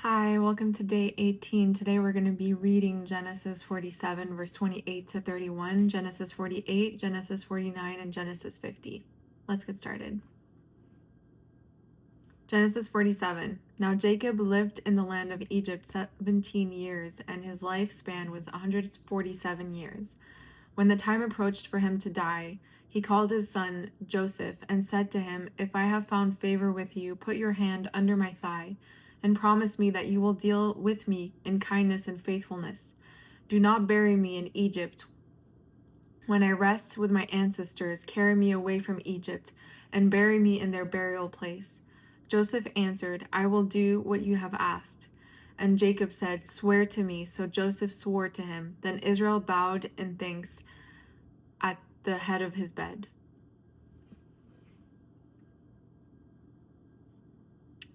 Hi, welcome to day 18. Today we're going to be reading Genesis 47, verse 28 to 31, Genesis 48, Genesis 49, and Genesis 50. Let's get started. Genesis 47. Now Jacob lived in the land of Egypt 17 years, and his lifespan was 147 years. When the time approached for him to die, he called his son Joseph and said to him, "If I have found favor with you, put your hand under my thigh and promise me that you will deal with me in kindness and faithfulness. Do not bury me in Egypt. When I rest with my ancestors, carry me away from Egypt and bury me in their burial place." Joseph answered, "I will do what you have asked." And Jacob said, "Swear to me." So Joseph swore to him. Then Israel bowed in thanks at the head of his bed.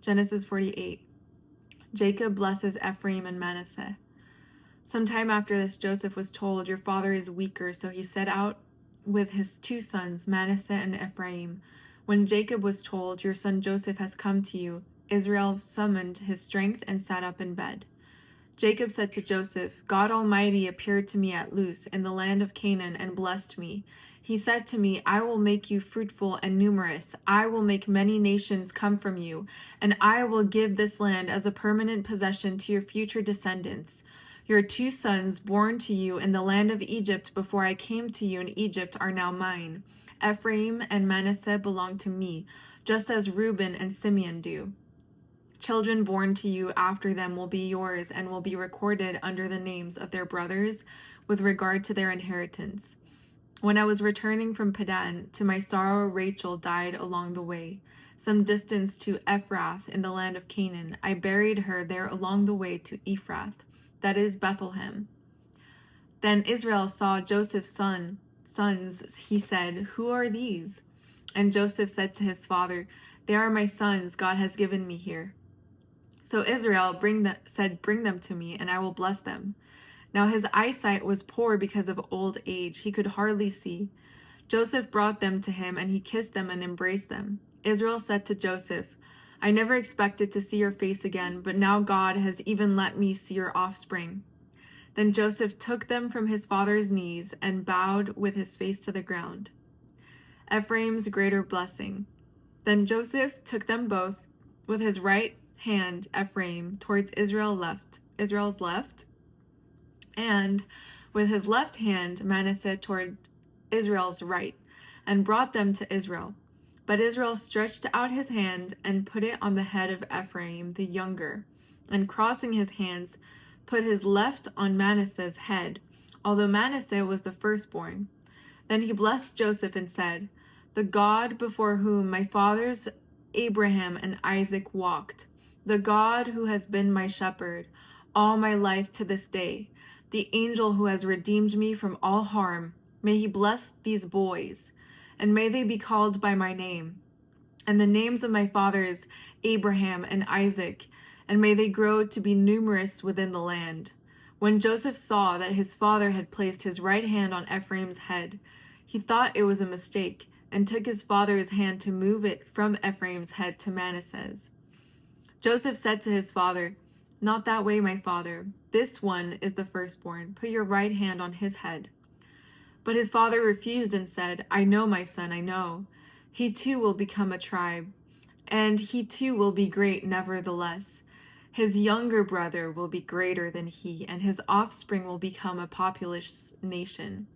Genesis 48. Jacob blesses Ephraim and Manasseh. Sometime after this, Joseph was told, "Your father is weaker," so he set out with his two sons, Manasseh and Ephraim. When Jacob was told, "Your son Joseph has come to you," Israel summoned his strength and sat up in bed. Jacob said to Joseph, "God Almighty appeared to me at Luz in the land of Canaan and blessed me. He said to me, 'I will make you fruitful and numerous. I will make many nations come from you, and I will give this land as a permanent possession to your future descendants. Your two sons born to you in the land of Egypt before I came to you in Egypt are now mine. Ephraim and Manasseh belong to me, just as Reuben and Simeon do. Children born to you after them will be yours and will be recorded under the names of their brothers with regard to their inheritance. When I was returning from Padan, to my sorrow Rachel died along the way. Some distance to Ephrath in the land of Canaan, I buried her there along the way to Ephrath, that is Bethlehem. Then Israel saw Joseph's sons. He said, "Who are these?" And Joseph said to his father, "They are my sons God has given me here." So Israel said, "Bring them to me, and I will bless them." Now his eyesight was poor because of old age. He could hardly see. Joseph brought them to him, and he kissed them and embraced them. Israel said to Joseph, "I never expected to see your face again, but now God has even let me see your offspring." Then Joseph took them from his father's knees and bowed with his face to the ground. Ephraim's greater blessing. Then Joseph took them both with his right hand, Ephraim, towards Israel's left, and with his left hand, Manasseh, toward Israel's right, and brought them to Israel. But Israel stretched out his hand and put it on the head of Ephraim the younger, and crossing his hands, put his left on Manasseh's head, although Manasseh was the firstborn. Then he blessed Joseph and said, "The God before whom my fathers Abraham and Isaac walked, the God who has been my shepherd all my life to this day, the angel who has redeemed me from all harm, may he bless these boys, and may they be called by my name, and the names of my fathers Abraham and Isaac, and may they grow to be numerous within the land." When Joseph saw that his father had placed his right hand on Ephraim's head, he thought it was a mistake, and took his father's hand to move it from Ephraim's head to Manasseh's. Joseph said to his father, "Not that way, my father. This one is the firstborn. Put your right hand on his head." But his father refused and said, "I know, my son, I know. He too will become a tribe, and he too will be great nevertheless. His younger brother will be greater than he, and his offspring will become a populous nation."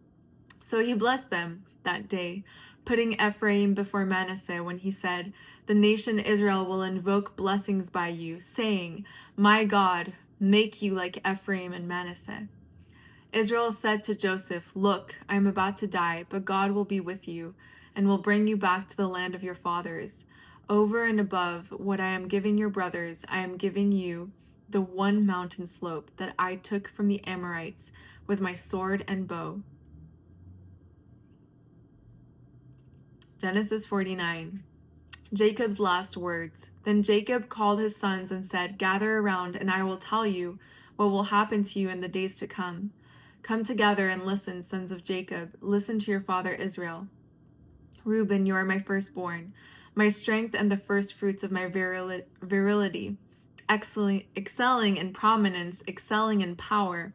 So he blessed them that day, putting Ephraim before Manasseh, when he said, "The nation Israel will invoke blessings by you, saying, 'My God, make you like Ephraim and Manasseh.'" Israel said to Joseph, "Look, I am about to die, but God will be with you, and will bring you back to the land of your fathers. Over and above what I am giving your brothers, I am giving you the one mountain slope that I took from the Amorites with my sword and bow." Genesis 49. Jacob's last words. Then Jacob called his sons and said, "Gather around, and I will tell you what will happen to you in the days to come. Come together and listen, sons of Jacob. Listen to your father Israel. Reuben, you are my firstborn, my strength and the firstfruits of my virility. excelling in prominence, excelling in power,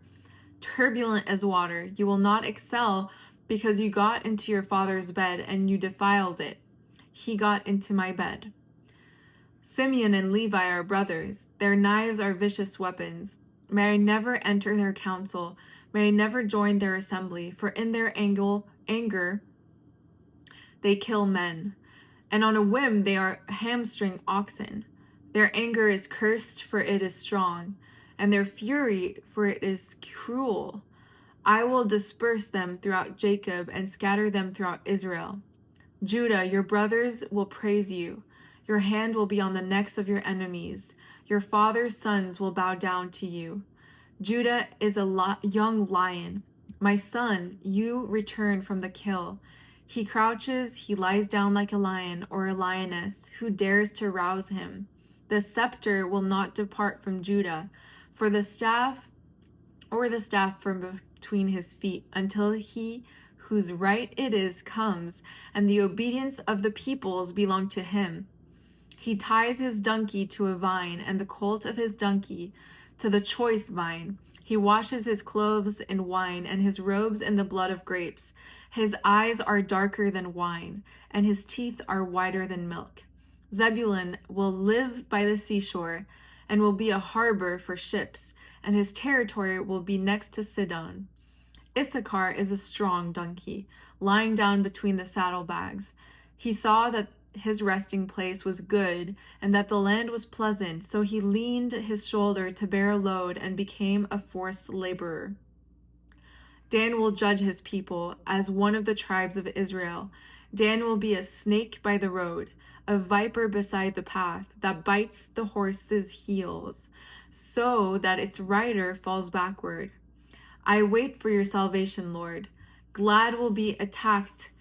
turbulent as water. You will not excel because you got into your father's bed and you defiled it. He got into my bed. Simeon and Levi are brothers. Their knives are vicious weapons. May I never enter their council. May I never join their assembly, for in their anger they kill men, and on a whim they are hamstring oxen. Their anger is cursed, for it is strong, and their fury, for it is cruel. I will disperse them throughout Jacob and scatter them throughout Israel. Judah, your brothers will praise you. Your hand will be on the necks of your enemies. Your father's sons will bow down to you. Judah is a young lion. My son, you return from the kill. He crouches, he lies down like a lion or a lioness. Who dares to rouse him? The scepter will not depart from Judah, for the staff from between his feet, until he whose right it is comes, and the obedience of the peoples belong to him. He ties his donkey to a vine, and the colt of his donkey to the choice vine. He washes his clothes in wine, and his robes in the blood of grapes. His eyes are darker than wine, and his teeth are whiter than milk. Zebulun will live by the seashore, and will be a harbor for ships, and his territory will be next to Sidon. Issachar is a strong donkey, lying down between the saddlebags. He saw that his resting place was good, and that the land was pleasant, so he leaned his shoulder to bear a load and became a forced laborer. Dan will judge his people as one of the tribes of Israel. Dan will be a snake by the road, a viper beside the path, that bites the horse's heels, so that its rider falls backward. I wait for your salvation, Lord. Gad will be attacked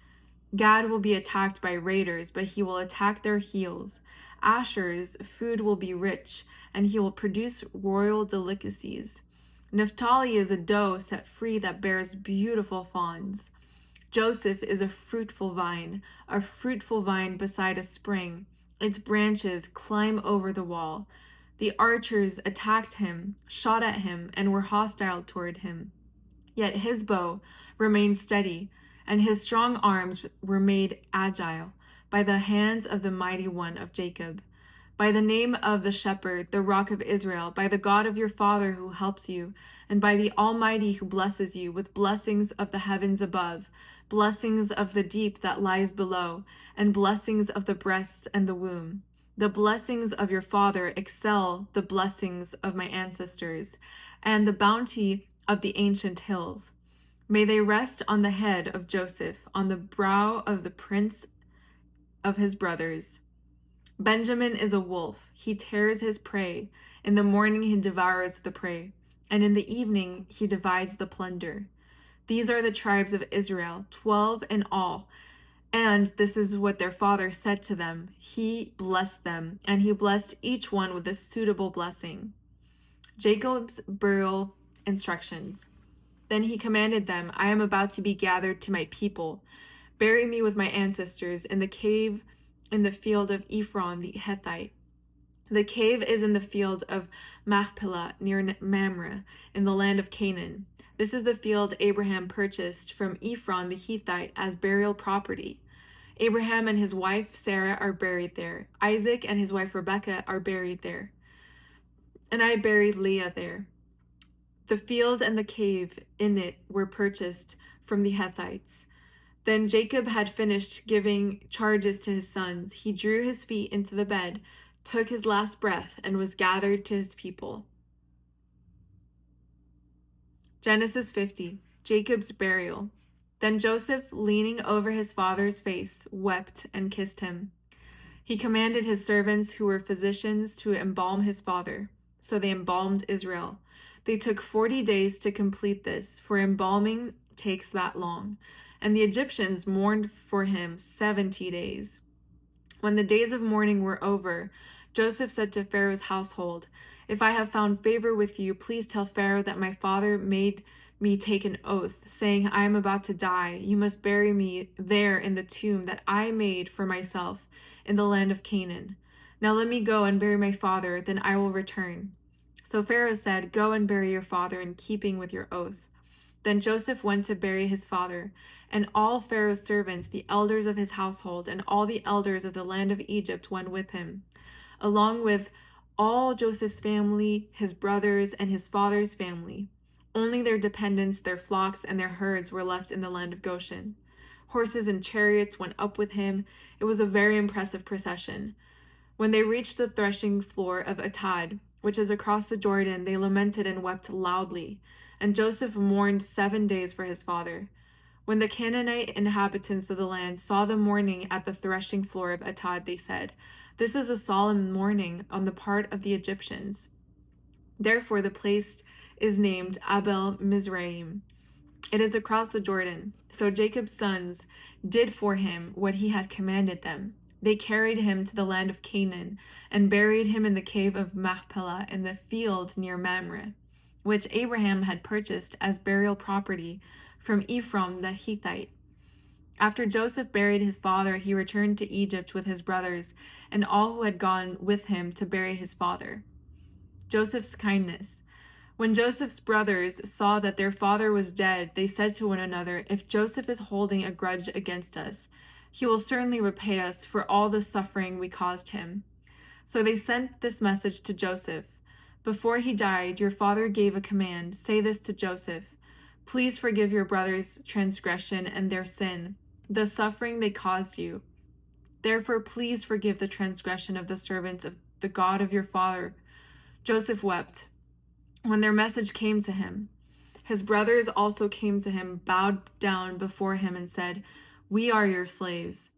by raiders, but he will attack their heels. Asher's food will be rich, and he will produce royal delicacies. Naphtali is a doe set free that bears beautiful fawns. Joseph is a fruitful vine beside a spring. Its branches climb over the wall. The archers attacked him, shot at him, and were hostile toward him. Yet his bow remained steady, and his strong arms were made agile by the hands of the mighty one of Jacob. By the name of the shepherd, the rock of Israel, by the God of your father who helps you, and by the Almighty who blesses you with blessings of the heavens above, blessings of the deep that lies below, and blessings of the breasts and the womb. The blessings of your father excel the blessings of my ancestors, and the bounty of the ancient hills. May they rest on the head of Joseph, on the brow of the prince of his brothers. Benjamin is a wolf. He tears his prey. In the morning he devours the prey, and in the evening he divides the plunder. These are the tribes of Israel, 12 in all. And this is what their father said to them. He blessed them, and he blessed each one with a suitable blessing. Jacob's burial instructions. Then he commanded them, I am about to be gathered to my people. Bury me with my ancestors in the cave in the field of Ephron the Hittite. The cave is in the field of Machpelah near Mamre in the land of Canaan. This is the field Abraham purchased from Ephron the Hittite as burial property. Abraham and his wife Sarah are buried there. Isaac and his wife Rebekah are buried there. And I buried Leah there. The field and the cave in it were purchased from the Hittites. Then Jacob had finished giving charges to his sons. He drew his feet into the bed, took his last breath, and was gathered to his people. Genesis 50, Jacob's burial. Then Joseph, leaning over his father's face, wept and kissed him. He commanded his servants who were physicians to embalm his father. So they embalmed Israel. They took 40 days to complete this, for embalming takes that long. And the Egyptians mourned for him 70 days. When the days of mourning were over, Joseph said to Pharaoh's household, If I have found favor with you, please tell Pharaoh that my father made me take an oath, saying, I am about to die. You must bury me there in the tomb that I made for myself in the land of Canaan. Now let me go and bury my father, then I will return." So Pharaoh said, "Go and bury your father in keeping with your oath." Then Joseph went to bury his father, and all Pharaoh's servants, the elders of his household, and all the elders of the land of Egypt went with him, along with all Joseph's family, his brothers, and his father's family. Only their dependents, their flocks, and their herds were left in the land of Goshen. Horses and chariots went up with him. It was a very impressive procession. When they reached the threshing floor of Atad, which is across the Jordan, they lamented and wept loudly. And Joseph mourned 7 days for his father. When the Canaanite inhabitants of the land saw the mourning at the threshing floor of Atad, they said, "This is a solemn mourning on the part of the Egyptians." Therefore the place is named Abel Mizraim. It is across the Jordan. So Jacob's sons did for him what he had commanded them. They carried him to the land of Canaan and buried him in the cave of Machpelah in the field near Mamre, which Abraham had purchased as burial property from Ephron the Hittite. After Joseph buried his father, he returned to Egypt with his brothers and all who had gone with him to bury his father. Joseph's kindness. When Joseph's brothers saw that their father was dead, they said to one another, "If Joseph is holding a grudge against us, he will certainly repay us for all the suffering we caused him." So they sent this message to Joseph. "Before he died, your father gave a command. Say this to Joseph: 'Please forgive your brother's transgression and their sin, the suffering they caused you. Therefore, please forgive the transgression of the servants of the God of your father.'" Joseph wept when their message came to him. His brothers also came to him, bowed down before him, and said, "We are your slaves."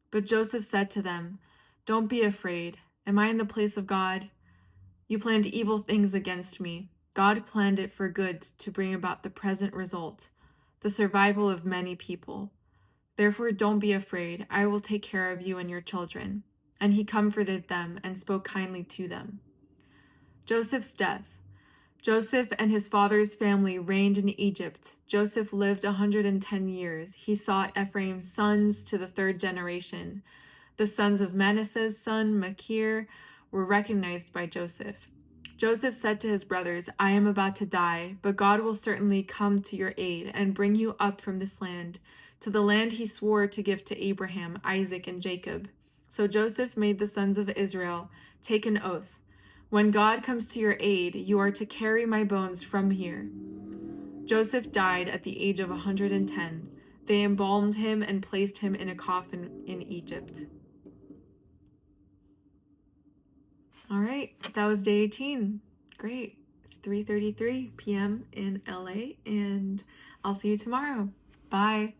But Joseph said to them, "Don't be afraid. Am I in the place of God? You planned evil things against me. God planned it for good to bring about the present result, the survival of many people. Therefore, don't be afraid. I will take care of you and your children." And he comforted them and spoke kindly to them. Joseph's death. Joseph and his father's family reigned in Egypt. Joseph lived 110 years. He saw Ephraim's sons to the 3rd generation. The sons of Manasseh's son, Machir, were recognized by Joseph. Joseph said to his brothers, "I am about to die, but God will certainly come to your aid and bring you up from this land, to the land he swore to give to Abraham, Isaac, and Jacob." So Joseph made the sons of Israel take an oath. "When God comes to your aid, you are to carry my bones from here." Joseph died at the age of 110. They embalmed him and placed him in a coffin in Egypt. All right, that was day 18. Great. It's 3:33 p.m. in LA, and I'll see you tomorrow. Bye.